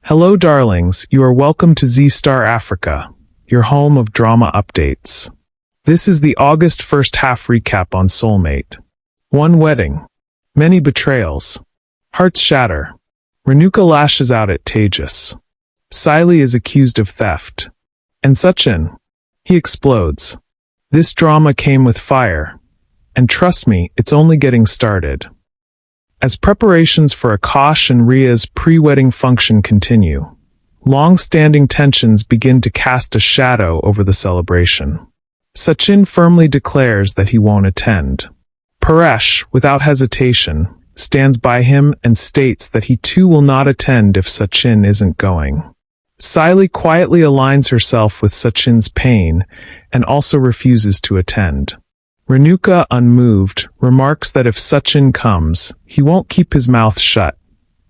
Hello darlings, you are welcome to Z-Star Africa, your home of drama updates. This is the August first half recap on SoulMate. One wedding. Many betrayals. Hearts shatter. Renuka lashes out at Tejas. Siley is accused of theft. And Suchin. He explodes. This drama came with fire. And trust me, it's only getting started. As preparations for Akash and Ria's pre-wedding function continue, long-standing tensions begin to cast a shadow over the celebration. Suchin firmly declares that he won't attend. Paresh, without hesitation, stands by him and states that he too will not attend if Suchin isn't going. Siley quietly aligns herself with Suchin's pain and also refuses to attend. Renuka, unmoved, remarks that if Suchin comes, he won't keep his mouth shut,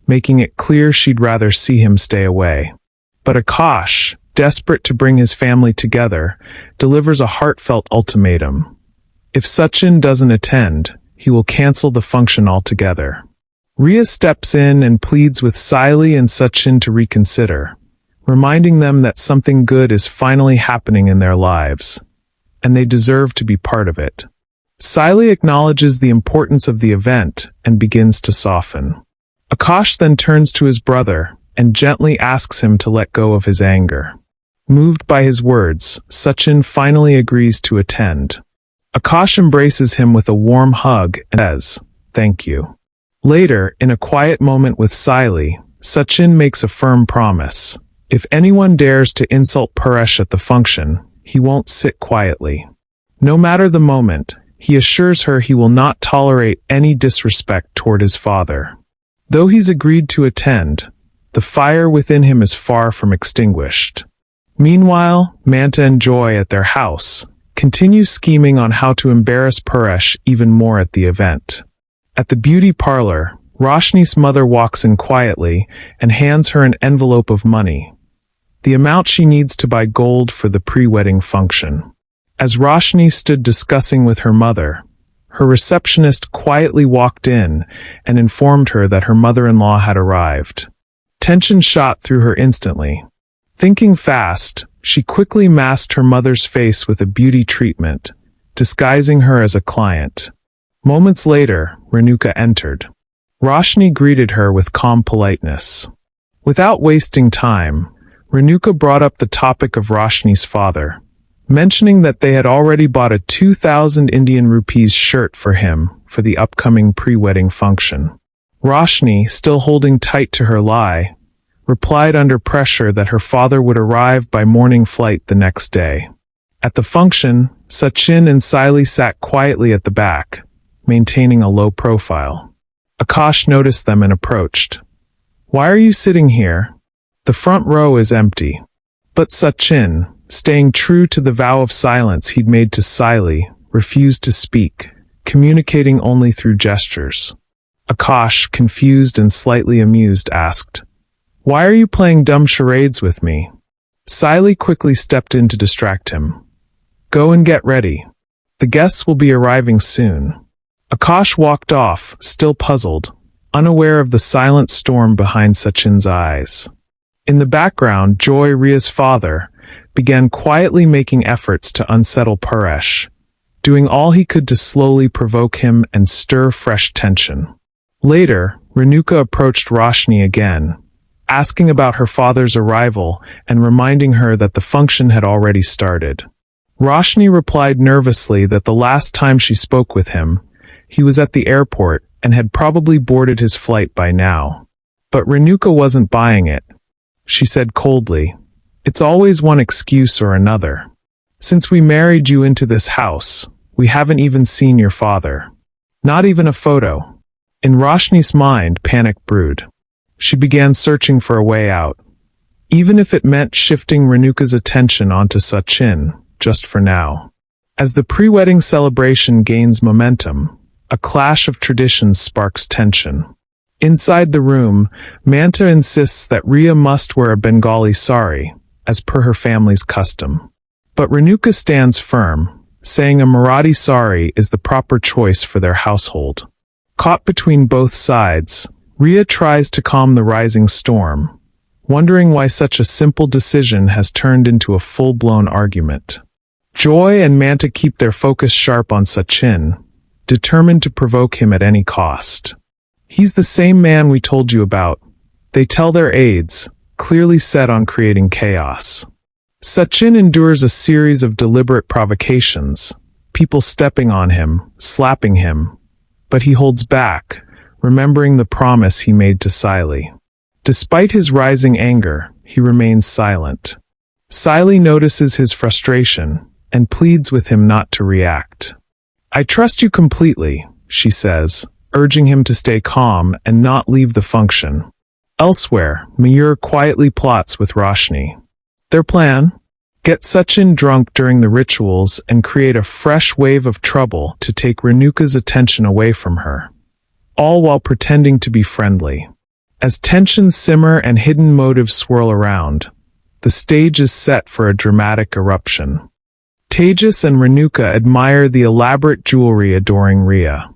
making it clear she'd rather see him stay away. But Akash, desperate to bring his family together, delivers a heartfelt ultimatum. If Suchin doesn't attend, he will cancel the function altogether. Ria steps in and pleads with Siley and Suchin to reconsider, reminding them that something good is finally happening in their lives, and they deserve to be part of it. Siley acknowledges the importance of the event and begins to soften. Akash then turns to his brother and gently asks him to let go of his anger. Moved by his words, Suchin finally agrees to attend. Akash embraces him with a warm hug and says, "Thank you." Later, in a quiet moment with Siley, Suchin makes a firm promise. If anyone dares to insult Paresh at the function, he won't sit quietly. No matter the moment, he assures her he will not tolerate any disrespect toward his father. Though he's agreed to attend, the fire within him is far from extinguished. Meanwhile, Manta and Joy at their house continue scheming on how to embarrass Paresh even more at the event. At the beauty parlor, Rashni's mother walks in quietly and hands her an envelope of money, the amount she needs to buy gold for the pre-wedding function. As Rashni stood discussing with her mother, her receptionist quietly walked in and informed her that her mother-in-law had arrived. Tension shot through her instantly. Thinking fast, she quickly masked her mother's face with a beauty treatment, disguising her as a client. Moments later, Renuka entered. Rashni greeted her with calm politeness. Without wasting time, Renuka brought up the topic of Rashni's father, mentioning that they had already bought a 2,000 Indian rupees shirt for him for the upcoming pre-wedding function. Rashni, still holding tight to her lie, replied under pressure that her father would arrive by morning flight the next day. At the function, Suchin and Siley sat quietly at the back, maintaining a low profile. Akash noticed them and approached. "Why are you sitting here? The front row is empty." But Suchin, staying true to the vow of silence he'd made to Siley, refused to speak, communicating only through gestures. Akash, confused and slightly amused, asked, "Why are you playing dumb charades with me?" Siley quickly stepped in to distract him. "Go and get ready. The guests will be arriving soon." Akash walked off, still puzzled, unaware of the silent storm behind Suchin's eyes. In the background, Joy, Ria's father, began quietly making efforts to unsettle Paresh, doing all he could to slowly provoke him and stir fresh tension. Later, Renuka approached Rashni again, asking about her father's arrival and reminding her that the function had already started. Rashni replied nervously that the last time she spoke with him, he was at the airport and had probably boarded his flight by now. But Renuka wasn't buying it. She said coldly, "It's always one excuse or another. Since we married you into this house, we haven't even seen your father. Not even a photo." In Rashni's mind, panic brewed. She began searching for a way out, even if it meant shifting Renuka's attention onto Suchin, just for now. As the pre-wedding celebration gains momentum, a clash of traditions sparks tension. Inside the room, Manta insists that Ria must wear a Bengali sari, as per her family's custom. But Renuka stands firm, saying a Marathi sari is the proper choice for their household. Caught between both sides, Ria tries to calm the rising storm, wondering why such a simple decision has turned into a full-blown argument. Joy and Manta keep their focus sharp on Suchin, determined to provoke him at any cost. He's the same man we told you about, they tell their aides, clearly set on creating chaos. Suchin endures a series of deliberate provocations, people stepping on him, slapping him, but he holds back, remembering the promise he made to Siley. Despite his rising anger, he remains silent. Siley notices his frustration and pleads with him not to react. "I trust you completely," she says, urging him to stay calm and not leave the function. Elsewhere, Mayur quietly plots with Rashni. Their plan? Get Suchin drunk during the rituals and create a fresh wave of trouble to take Renuka's attention away from her, all while pretending to be friendly. As tensions simmer and hidden motives swirl around, the stage is set for a dramatic eruption. Tejas and Renuka admire the elaborate jewelry adoring Rhea.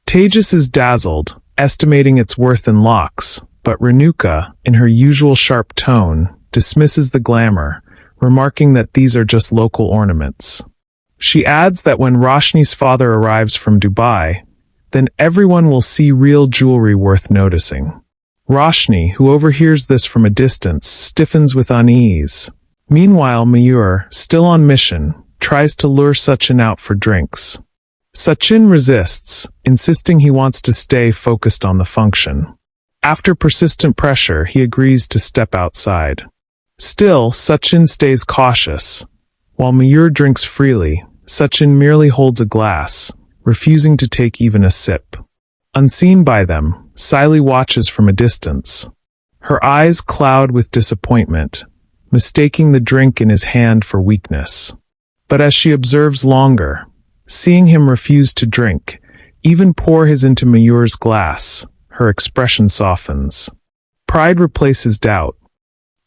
Tejas is dazzled, estimating its worth in lakhs, but Renuka, in her usual sharp tone, dismisses the glamour, remarking that these are just local ornaments. She adds that when Rashni's father arrives from Dubai, then everyone will see real jewelry worth noticing. Rashni, who overhears this from a distance, stiffens with unease. Meanwhile, Mayur, still on mission, tries to lure Suchin out for drinks. Suchin resists, insisting he wants to stay focused on the function. After persistent pressure, he agrees to step outside. Still, Suchin stays cautious. While Mayur drinks freely, Suchin merely holds a glass, refusing to take even a sip. Unseen by them, Siley watches from a distance. Her eyes cloud with disappointment, mistaking the drink in his hand for weakness. But as she observes longer, seeing him refuse to drink, even pour his into Mayur's glass, her expression softens. Pride replaces doubt.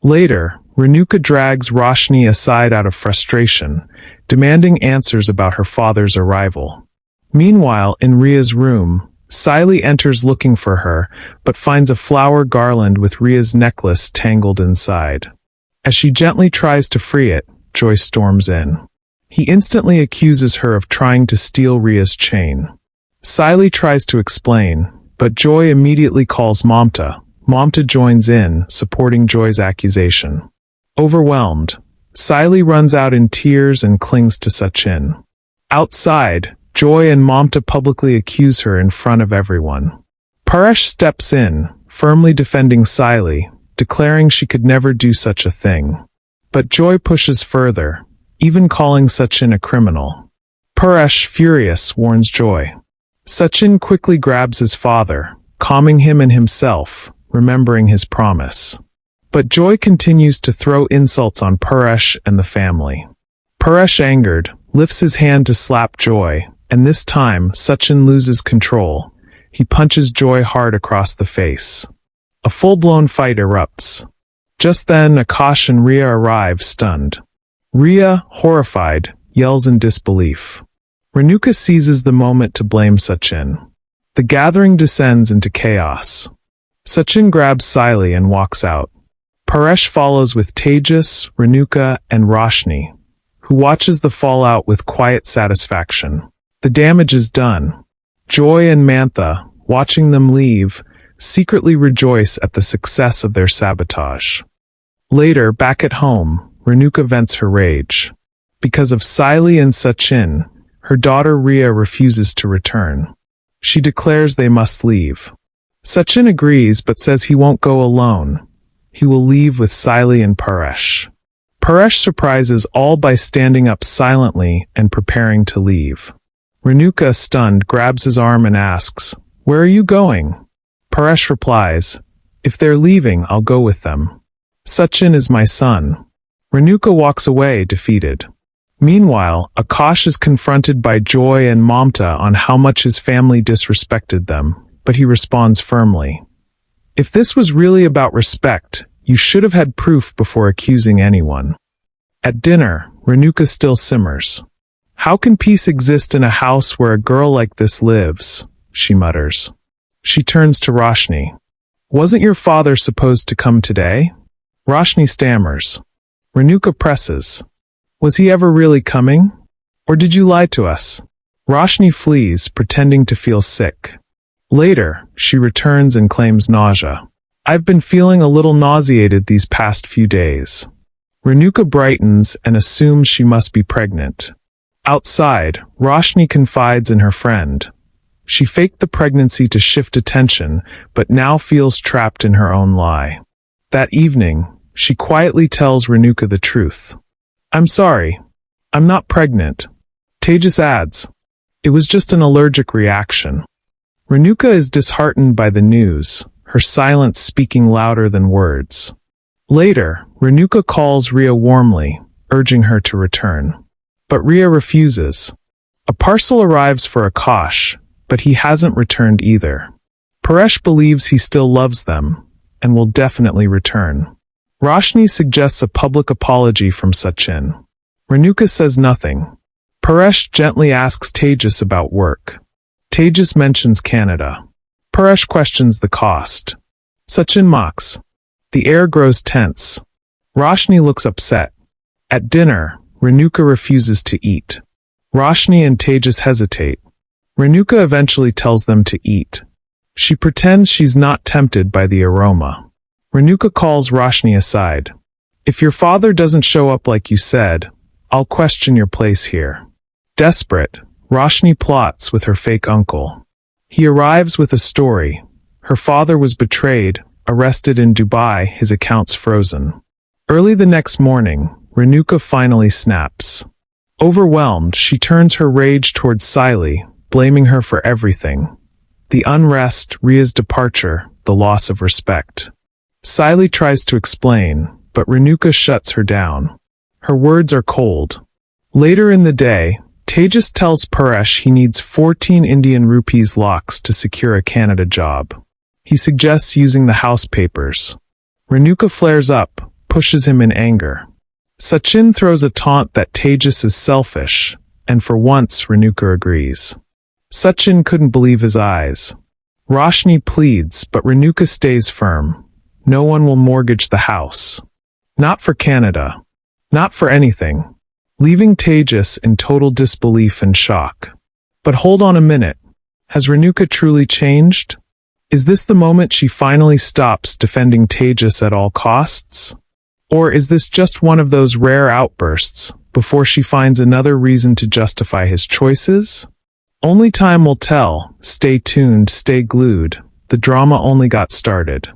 Later, Renuka drags Rashni aside out of frustration, demanding answers about her father's arrival. Meanwhile, in Rhea's room, Siley enters looking for her, but finds a flower garland with Rhea's necklace tangled inside. As she gently tries to free it, Joy storms in. He instantly accuses her of trying to steal Rhea's chain. Siley tries to explain, but Joy immediately calls Mamta. Mamta joins in, supporting Joy's accusation. Overwhelmed, Siley runs out in tears and clings to Suchin. Outside, Joy and Mamta publicly accuse her in front of everyone. Paresh steps in, firmly defending Siley, declaring she could never do such a thing. But Joy pushes further, even calling Suchin a criminal. Paresh, furious, warns Joy. Suchin quickly grabs his father, calming him and himself, remembering his promise. But Joy continues to throw insults on Paresh and the family. Paresh, angered, lifts his hand to slap Joy, and this time Suchin loses control. He punches Joy hard across the face. A full-blown fight erupts. Just then, Akash and Rhea arrive, stunned. Rhea, horrified, yells in disbelief. Renuka seizes the moment to blame Suchin. The gathering descends into chaos. Suchin grabs Siley and walks out. Paresh follows with Tejas, Renuka, and Rashni, who watches the fallout with quiet satisfaction. The damage is done. Joy and Mantha, watching them leave, secretly rejoice at the success of their sabotage. Later, back at home, Renuka vents her rage. Because of Siley and Suchin, her daughter Rhea refuses to return. She declares they must leave. Suchin agrees but says he won't go alone. He will leave with Siley and Paresh. Paresh surprises all by standing up silently and preparing to leave. Renuka, stunned, grabs his arm and asks, "Where are you going?" Paresh replies, "If they're leaving, I'll go with them. Suchin is my son." Renuka walks away, defeated. Meanwhile, Akash is confronted by Joy and Mamta on how much his family disrespected them, but he responds firmly. If this was really about respect, you should have had proof before accusing anyone. At dinner, Renuka still simmers. How can peace exist in a house where a girl like this lives? She mutters. She turns to Rashni. Wasn't your father supposed to come today? Rashni stammers. Renuka presses. Was he ever really coming? Or did you lie to us? Rashni flees, pretending to feel sick. Later, she returns and claims nausea. I've been feeling a little nauseated these past few days. Renuka brightens and assumes she must be pregnant. Outside, Rashni confides in her friend. She faked the pregnancy to shift attention, but now feels trapped in her own lie. That evening, she quietly tells Renuka the truth. I'm sorry. I'm not pregnant. Tejas adds. It was just an allergic reaction. Renuka is disheartened by the news, her silence speaking louder than words. Later, Renuka calls Ria warmly, urging her to return. But Ria refuses. A parcel arrives for Akash, but he hasn't returned either. Paresh believes he still loves them, and will definitely return. Rashni suggests a public apology from Suchin. Renuka says nothing. Paresh gently asks Tejas about work. Tejas mentions Canada. Paresh questions the cost. Suchin mocks. The air grows tense. Rashni looks upset. At dinner, Renuka refuses to eat. Rashni and Tejas hesitate. Renuka eventually tells them to eat. She pretends she's not tempted by the aroma. Renuka calls Rashni aside. If your father doesn't show up like you said, I'll question your place here. Desperate, Rashni plots with her fake uncle. He arrives with a story. Her father was betrayed, arrested in Dubai, his accounts frozen. Early the next morning, Renuka finally snaps. Overwhelmed, she turns her rage towards Siley, blaming her for everything. The unrest, Ria's departure, the loss of respect. Siley tries to explain, but Renuka shuts her down. Her words are cold. Later in the day, Tejas tells Paresh he needs 14 Indian rupees lakhs to secure a Canada job. He suggests using the house papers. Renuka flares up, pushes him in anger. Suchin throws a taunt that Tejas is selfish, and for once Renuka agrees. Suchin couldn't believe his eyes. Rashni pleads, but Renuka stays firm. No one will mortgage the house. Not for Canada. Not for anything. Leaving Tejas in total disbelief and shock. But hold on a minute. Has Renuka truly changed? Is this the moment she finally stops defending Tejas at all costs? Or is this just one of those rare outbursts before she finds another reason to justify his choices? Only time will tell. Stay tuned, stay glued. The drama only got started.